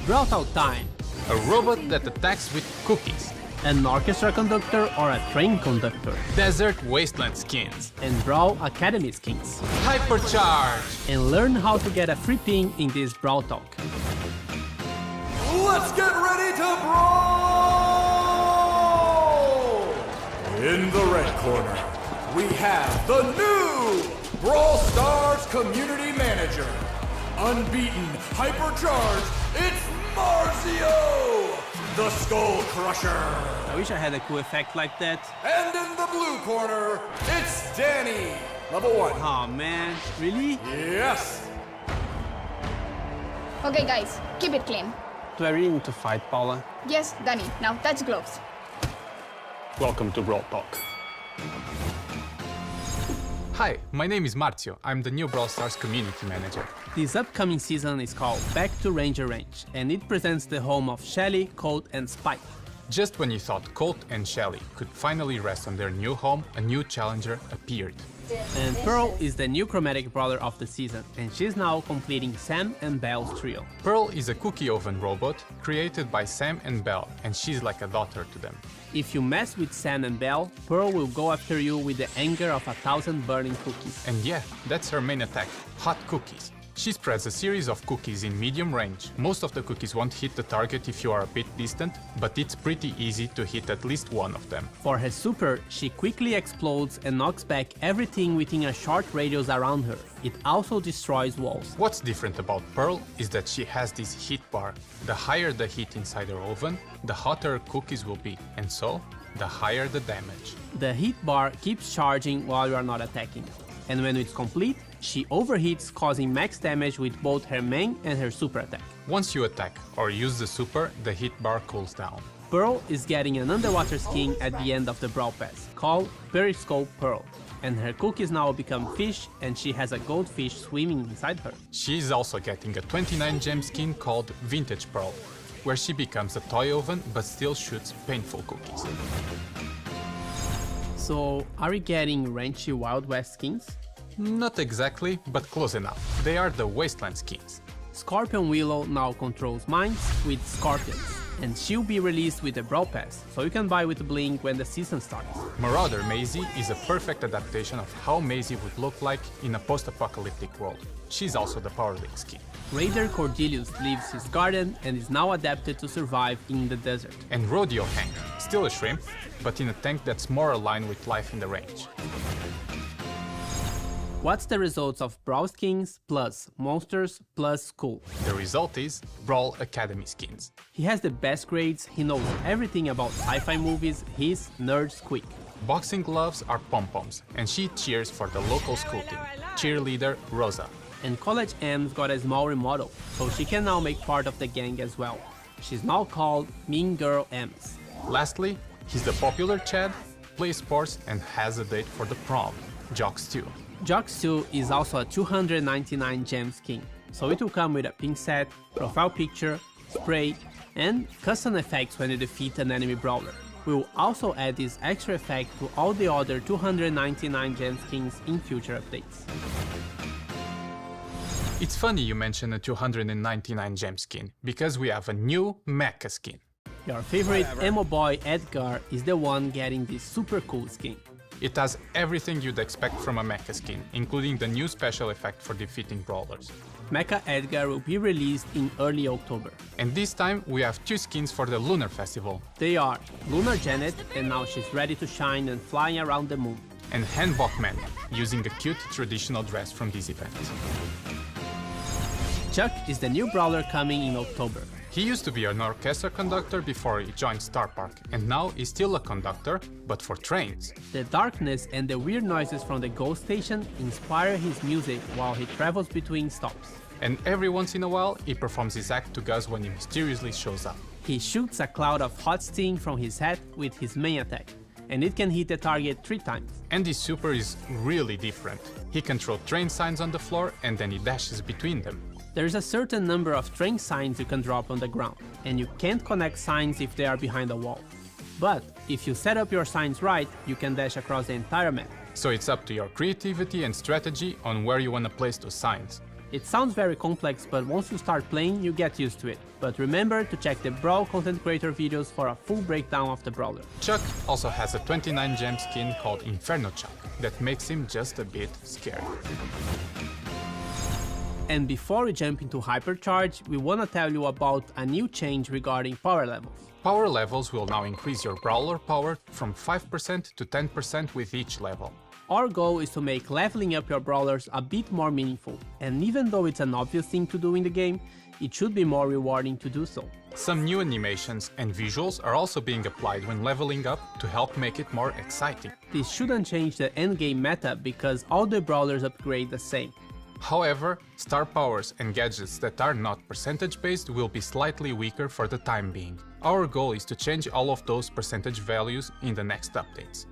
Brawl time! A robot that attacks with cookies. An orchestra conductor or a train conductor. Desert wasteland skins. And Brawl Academy skins. Hypercharge! And learn how to get a free pin in this Brawl Talk. Let's get ready to brawl! In the red corner, we have the new Brawl Stars Community Manager. Unbeaten, hypercharged, it's Marzio, the Skull Crusher. I wish I had a cool effect like that. And in the blue corner, it's Danny, level 1. Oh man, really? Yes! Okay guys, keep it clean. Do I really need to fight, Paula? Yes, Danny, now touch gloves. Welcome to Brawl Talk. Hi, my name is Marzio. I'm the new Brawl Stars Community Manager. This upcoming season is called Back to Ranger Range, and it presents the home of Shelly, Colt and Spike. Just when you thought Colt and Shelly could finally rest on their new home, a new challenger appeared. And Pearl is the new chromatic brawler of the season, and she's now completing Sam and Belle's trio. Pearl is a cookie oven robot created by Sam and Belle, and she's like a daughter to them. If you mess with Sam and Belle, Pearl will go after you with the anger of 1,000 burning cookies. And yeah, that's her main attack, hot cookies. She spreads a series of cookies in medium range. Most of the cookies won't hit the target if you are a bit distant, but it's pretty easy to hit at least one of them. For her super, she quickly explodes and knocks back everything within a short radius around her. It also destroys walls. What's different about Pearl is that she has this heat bar. The higher the heat inside her oven, the hotter her cookies will be, and so, the higher the damage. The heat bar keeps charging while you are not attacking. And when it's complete, she overheats, causing max damage with both her main and her super attack. Once you attack or use the super, the heat bar cools down. Pearl is getting an underwater skin at the end of the Brawl Pass, called Periscope Pearl. And her cookies now become fish, and she has a goldfish swimming inside her. She is also getting a 29 gem skin called Vintage Pearl, where she becomes a toy oven but still shoots painful cookies. So, are we getting ranchy Wild West skins? Not exactly, but close enough. They are the Wasteland skins. Scorpion Willow now controls mines with scorpions, and she'll be released with a Brawl Pass, so you can buy with Blink when the season starts. Marauder Maisie is a perfect adaptation of how Maisie would look like in a post-apocalyptic world. She's also the Power Link skin. Raider Cordelius leaves his garden and is now adapted to survive in the desert. And Rodeo Hank, still a shrimp, but in a tank that's more aligned with life in the range. What's the results of Brawl skins plus monsters plus school? The result is Brawl Academy skins. He has the best grades, he knows everything about sci-fi movies, he's nerd squeak. Boxing gloves are pom-poms, and she cheers for the local school team, cheerleader Rosa. And College M's got a small remodel, so she can now make part of the gang as well. She's now called Mean Girl M's. Lastly, he's the popular Chad, plays sports and has a date for the prom, Jocks 2. Jocks 2 is also a 299 gem skin, so it will come with a pin set, profile picture, spray, and custom effects when you defeat an enemy brawler. We will also add this extra effect to all the other 299 gem skins in future updates. It's funny you mention a 299 gem skin, because we have a new mecha skin. Your favorite emo boy Edgar is the one getting this super cool skin. It has everything you'd expect from a mecha skin, including the new special effect for defeating brawlers. Mecha Edgar will be released in early October. And this time we have two skins for the Lunar Festival. They are Lunar Janet, and now she's ready to shine and flying around the moon. And Hanbok Man, using a cute traditional dress from this event. Chuck is the new brawler coming in October. He used to be an orchestra conductor before he joined Star Park, and now he's still a conductor, but for trains. The darkness and the weird noises from the ghost station inspire his music while he travels between stops. And every once in a while, he performs his act to Gus when he mysteriously shows up. He shoots a cloud of hot steam from his head with his main attack, and it can hit the target 3 times. And his super is really different. He can throw train signs on the floor and then he dashes between them. There's a certain number of train signs you can drop on the ground, and you can't connect signs if they are behind a wall. But if you set up your signs right, you can dash across the entire map. So it's up to your creativity and strategy on where you want to place those signs. It sounds very complex, but once you start playing, you get used to it. But remember to check the Brawl content creator videos for a full breakdown of the brawler. Chuck also has a 29 gem skin called Inferno Chuck that makes him just a bit scary. And before we jump into Hypercharge, we wanna tell you about a new change regarding power levels. Power levels will now increase your brawler power from 5% to 10% with each level. Our goal is to make leveling up your brawlers a bit more meaningful, and even though it's an obvious thing to do in the game, it should be more rewarding to do so. Some new animations and visuals are also being applied when leveling up to help make it more exciting. This shouldn't change the endgame meta because all the brawlers upgrade the same. However, star powers and gadgets that are not percentage based will be slightly weaker for the time being. Our goal is to change all of those percentage values in the next updates.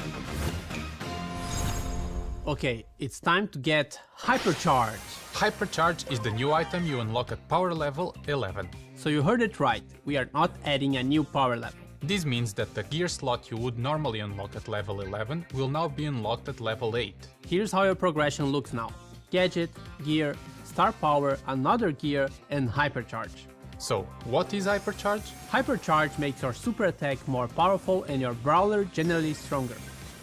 Okay, it's time to get Hypercharge! Hypercharge is the new item you unlock at power level 11. So you heard it right, we are not adding a new power level. This means that the gear slot you would normally unlock at level 11 will now be unlocked at level 8. Here's how your progression looks now. Gadget, gear, star power, another gear, and Hypercharge. So, what is Hypercharge? Hypercharge makes your super attack more powerful and your brawler generally stronger,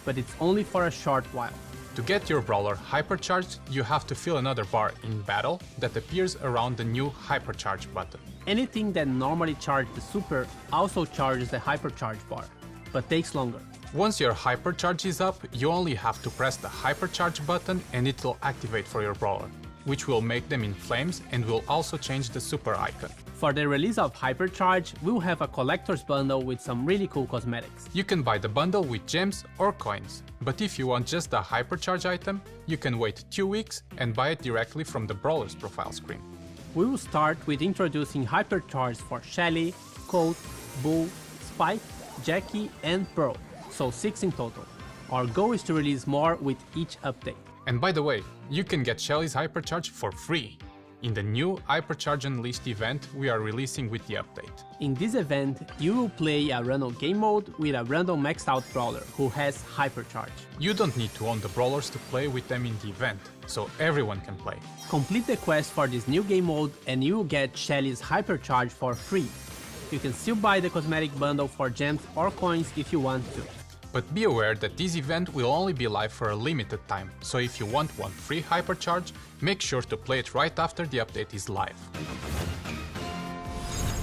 but it's only for a short while. To get your brawler hypercharged, you have to fill another bar in battle that appears around the new Hypercharge button. Anything that normally charges the super also charges the Hypercharge bar, but takes longer. Once your Hypercharge is up, you only have to press the Hypercharge button and it will activate for your brawler, which will make them in flames and will also change the super icon. For the release of Hypercharge, we'll have a collector's bundle with some really cool cosmetics. You can buy the bundle with gems or coins, but if you want just the Hypercharge item, you can wait 2 weeks and buy it directly from the brawler's profile screen. We will start with introducing Hypercharge for Shelly, Colt, Bull, Spike, Jackie and Pearl, so 6 in total. Our goal is to release more with each update. And by the way, you can get Shelly's Hypercharge for free in the new Hypercharge Unleashed event we are releasing with the update. In this event, you will play a random game mode with a random maxed out brawler who has Hypercharge. You don't need to own the brawlers to play with them in the event, so everyone can play. Complete the quest for this new game mode and you will get Shelly's Hypercharge for free. You can still buy the cosmetic bundle for gems or coins if you want to. But be aware that this event will only be live for a limited time, so if you want one free Hypercharge, make sure to play it right after the update is live.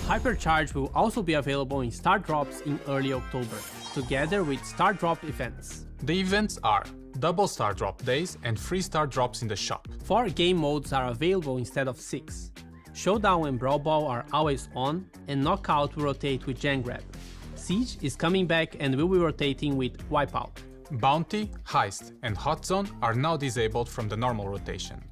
Hypercharge will also be available in Star Drops in early October, together with Star Drop events. The events are double Star Drop days and free Star Drops in the shop. 4 game modes are available instead of 6. Showdown and Brawl Ball are always on, and Knockout will rotate with Gen Grab. Siege is coming back and will be rotating with Wipeout. Bounty, Heist and Hot Zone are now disabled from the normal rotation.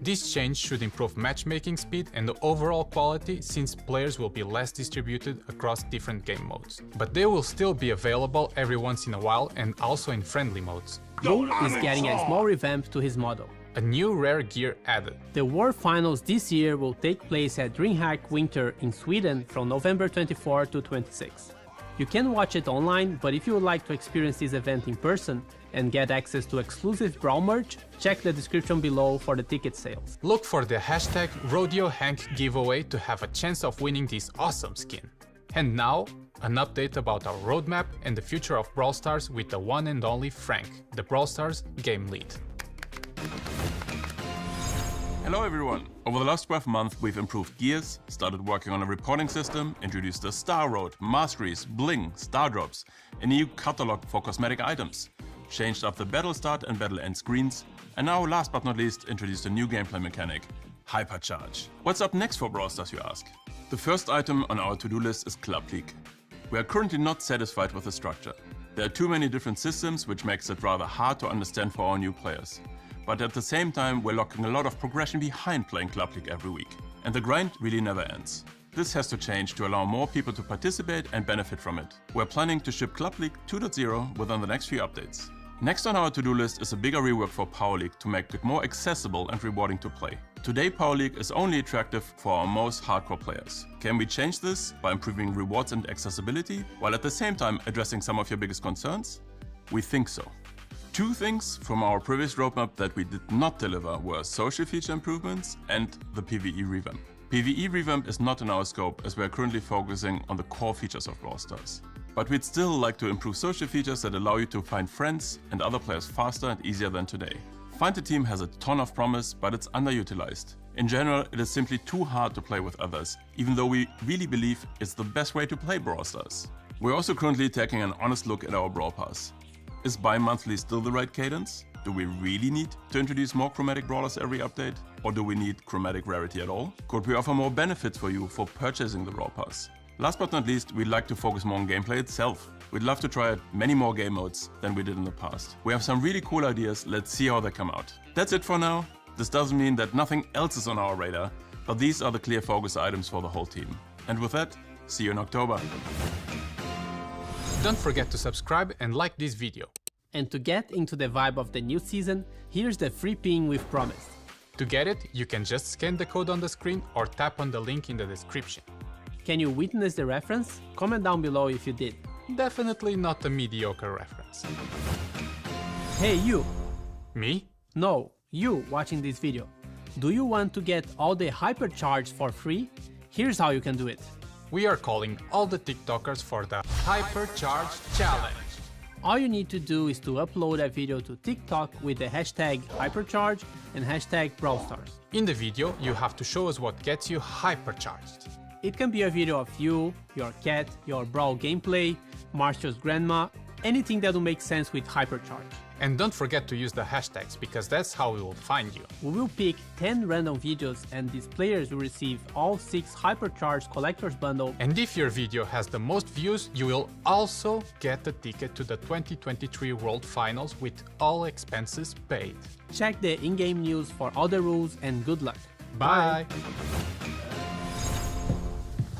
This change should improve matchmaking speed and the overall quality since players will be less distributed across different game modes. But they will still be available every once in a while and also in friendly modes. Bull is getting a small revamp to his model. A new rare gear added. The World Finals this year will take place at DreamHack Winter in Sweden from November 24 to 26. You can watch it online, but if you would like to experience this event in person and get access to exclusive Brawl merch, check the description below for the ticket sales. Look for the hashtag RodeoHank giveaway to have a chance of winning this awesome skin. And now, an update about our roadmap and the future of Brawl Stars with the one and only Frank, the Brawl Stars game lead. Hello everyone! Over the last 12 months we've improved gears, started working on a reporting system, introduced the Star Road, Masteries, Bling, Star Drops, a new catalog for cosmetic items, changed up the battle start and battle end screens, and now last but not least introduced a new gameplay mechanic, Hypercharge. What's up next for Brawl Stars, you ask? The first item on our to-do list is Club League. We are currently not satisfied with the structure. There are too many different systems which makes it rather hard to understand for our new players. But at the same time, we're locking a lot of progression behind playing Club League every week. And the grind really never ends. This has to change to allow more people to participate and benefit from it. We're planning to ship Club League 2.0 within the next few updates. Next on our to-do list is a bigger rework for Power League to make it more accessible and rewarding to play. Today Power League is only attractive for our most hardcore players. Can we change this by improving rewards and accessibility, while at the same time addressing some of your biggest concerns? We think so. Two things from our previous roadmap that we did not deliver were social feature improvements and the PvE revamp. PvE revamp is not in our scope as we are currently focusing on the core features of Brawl Stars. But we'd still like to improve social features that allow you to find friends and other players faster and easier than today. Find a Team has a ton of promise, but it's underutilized. In general, it is simply too hard to play with others, even though we really believe it's the best way to play Brawl Stars. We're also currently taking an honest look at our Brawl Pass. Is bi-monthly still the right cadence? Do we really need to introduce more chromatic brawlers every update? Or do we need chromatic rarity at all? Could we offer more benefits for you for purchasing the Brawl Pass? Last but not least, we'd like to focus more on gameplay itself. We'd love to try out many more game modes than we did in the past. We have some really cool ideas, let's see how they come out. That's it for now. This doesn't mean that nothing else is on our radar, but these are the clear focus items for the whole team. And with that, see you in October. Don't forget to subscribe and like this video. And to get into the vibe of the new season, here's the free pin we've promised. To get it, you can just scan the code on the screen or tap on the link in the description. Can you witness the reference? Comment down below if you did. Definitely not a mediocre reference. Hey you! Me? No, you watching this video. Do you want to get all the hypercharge for free? Here's how you can do it. We are calling all the TikTokers for the Hypercharge Challenge. All you need to do is to upload a video to TikTok with the hashtag hypercharge and hashtag BrawlStars. In the video, you have to show us what gets you hypercharged. It can be a video of you, your cat, your Brawl gameplay, Marcia's grandma, anything that will make sense with hypercharge. And don't forget to use the hashtags, because that's how we will find you. We will pick 10 random videos and these players will receive all 6 hypercharge collector's bundle. And if your video has the most views, you will also get a ticket to the 2023 World Finals with all expenses paid. Check the in-game news for all the rules and good luck. Bye!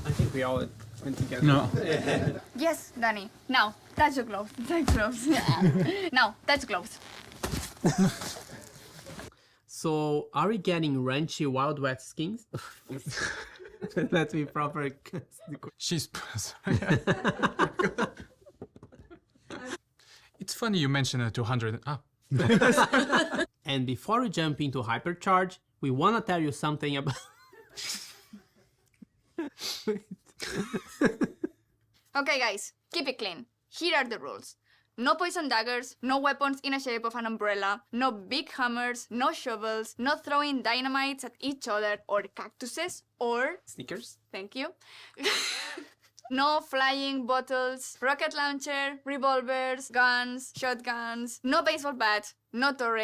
I think we all went together. No. Yes, Danny. Now, touch the gloves. Touch gloves. Now, touch gloves. So, are we getting Ranchy Wild West skins? Let's be proper. She's... It's funny you mentioned a 200... And before we jump into hypercharge, we want to tell you something about... Okay, guys, keep it clean. Here are the rules. No poison daggers, no weapons in the shape of an umbrella, no big hammers, no shovels, no throwing dynamites at each other or cactuses or... Sneakers? Thank you. No flying bottles, rocket launcher, revolvers, guns, shotguns, no baseball bat, no turret.